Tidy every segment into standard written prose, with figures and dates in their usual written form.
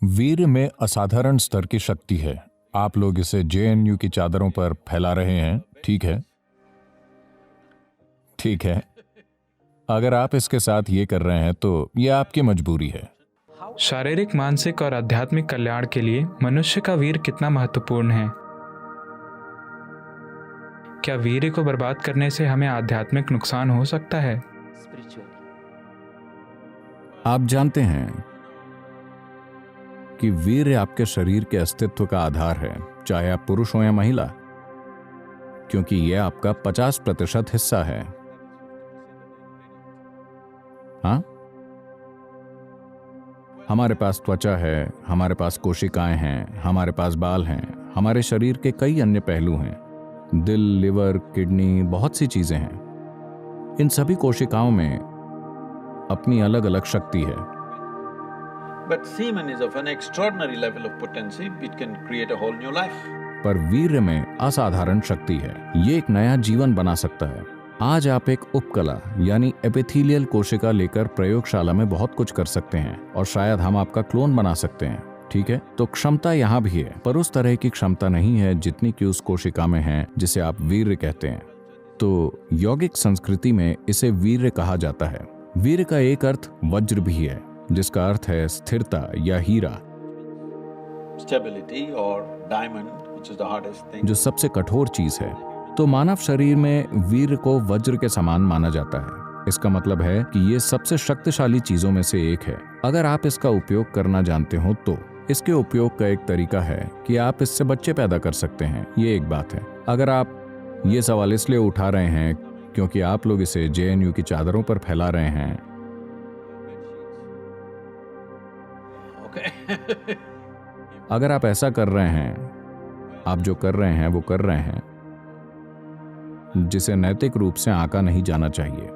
वीर में असाधारण स्तर की शक्ति है। आप लोग इसे जेएनयू की चादरों पर फैला रहे हैं, ठीक है? ठीक है। अगर आप इसके साथ ये कर रहे हैं तो ये आपकी मजबूरी है। शारीरिक, मानसिक और आध्यात्मिक कल्याण के लिए मनुष्य का वीर कितना महत्वपूर्ण है। क्या वीर को बर्बाद करने से हमें आध्यात्मिक नुकसान हो सकता है? आप जानते हैं कि वीर आपके शरीर के अस्तित्व का आधार है, चाहे आप पुरुष हो या महिला, क्योंकि यह आपका 50% हिस्सा है। हाँ, हमारे पास त्वचा है, हमारे पास कोशिकाएं हैं, हमारे पास बाल हैं, हमारे शरीर के कई अन्य पहलू हैं, दिल, लिवर, किडनी, बहुत सी चीजें हैं। इन सभी कोशिकाओं में अपनी अलग अलग शक्ति है। But semen is of an extraordinary level of potency, it can create a whole new life. पर वीर्य में असाधारण शक्ति है, ये एक नया जीवन बना सकता है। आज आप एक उपकला यानी एपिथेलियल कोशिका लेकर प्रयोगशाला में बहुत कुछ कर सकते हैं और शायद हम आपका क्लोन बना सकते हैं, ठीक है? तो क्षमता यहाँ भी है, पर उस तरह की क्षमता नहीं है जितनी कि उस कोशिका में है जिसे आप वीर्य कहते हैं। तो यौगिक संस्कृति में इसे वीर्य कहा जाता है। वीर्य का एक अर्थ वज्र भी है, जिसका अर्थ है स्थिरता या हीरा, Stability or diamond, which is the hardest thing. जो सबसे कठोर चीज है। तो मानव शरीर में वीर्य को वज्र के समान माना जाता है। इसका मतलब है कि ये सबसे शक्तिशाली चीजों में से एक है। अगर आप इसका उपयोग करना जानते हो तो इसके उपयोग का एक तरीका है कि आप इससे बच्चे पैदा कर सकते हैं, ये एक बात है। अगर आप ये सवाल इसलिए उठा रहे हैं क्योंकि आप लोग इसे जेएनयू की चादरों पर फैला रहे हैं, Okay. अगर आप ऐसा कर रहे हैं, आप जो कर रहे हैं वो कर रहे हैं जिसे नैतिक रूप से आंका नहीं जाना चाहिए।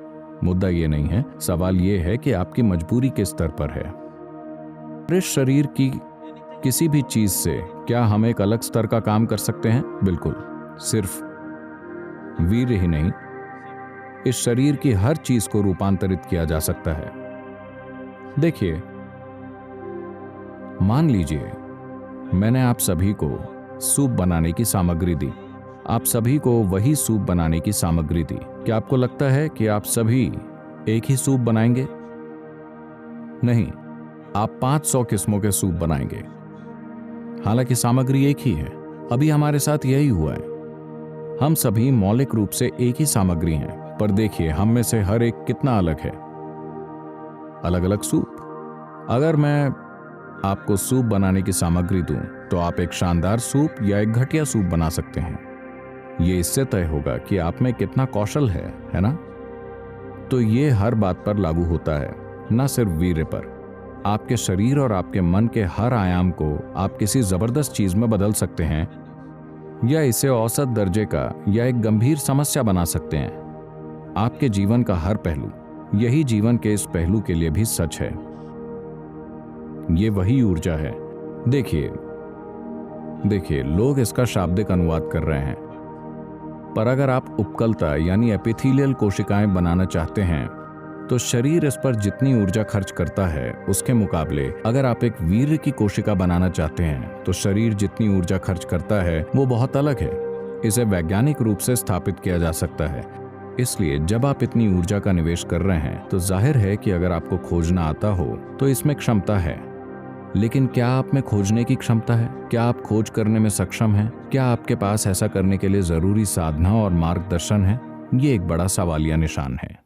मुद्दा ये नहीं है, सवाल ये है कि आपकी मजबूरी किस स्तर पर है। इस शरीर की किसी भी चीज से क्या हम एक अलग स्तर का काम कर सकते हैं? बिल्कुल। सिर्फ वीर्य ही नहीं, इस शरीर की हर चीज को रूपांतरित किया जा सकता है। देखिए, मान लीजिए मैंने आप सभी को सूप बनाने की सामग्री दी, आप सभी को वही सूप बनाने की सामग्री दी। क्या आपको लगता है कि आप सभी एक ही सूप बनाएंगे? नहीं, आप 500 किस्मों के सूप बनाएंगे, हालांकि सामग्री एक ही है। अभी हमारे साथ यही हुआ है, हम सभी मौलिक रूप से एक ही सामग्री हैं, पर देखिए हम में से हर एक कितना अलग है। अलग अलग सूप। अगर मैं आपको सूप बनाने की सामग्री दूं तो आप एक शानदार सूप या एक घटिया सूप बना सकते हैं। ये इससे तय होगा कि आप में कितना कौशल है ना? तो ये हर बात पर लागू होता है, न सिर्फ वीर्य पर। आपके शरीर और आपके मन के हर आयाम को आप किसी जबरदस्त चीज में बदल सकते हैं या इसे औसत दर्जे का या एक गंभीर समस्या बना सकते हैं। आपके जीवन का हर पहलू, यही जीवन के इस पहलू के लिए भी सच है। ये वही ऊर्जा है। देखिए, लोग इसका शाब्दिक अनुवाद कर रहे हैं, पर अगर आप उपकलता यानी एपिथेलियल कोशिकाएं बनाना चाहते हैं तो शरीर इस पर जितनी ऊर्जा खर्च करता है उसके मुकाबले अगर आप एक वीर्य की कोशिका बनाना चाहते हैं तो शरीर जितनी ऊर्जा खर्च करता है वो बहुत अलग है। इसे वैज्ञानिक रूप से स्थापित किया जा सकता है। इसलिए जब आप इतनी ऊर्जा का निवेश कर रहे हैं तो जाहिर है कि अगर आपको खोजना आता हो तो इसमें क्षमता है। लेकिन क्या आप में खोजने की क्षमता है? क्या आप खोज करने में सक्षम हैं? क्या आपके पास ऐसा करने के लिए जरूरी साधना और मार्गदर्शन है? ये एक बड़ा सवालिया निशान है।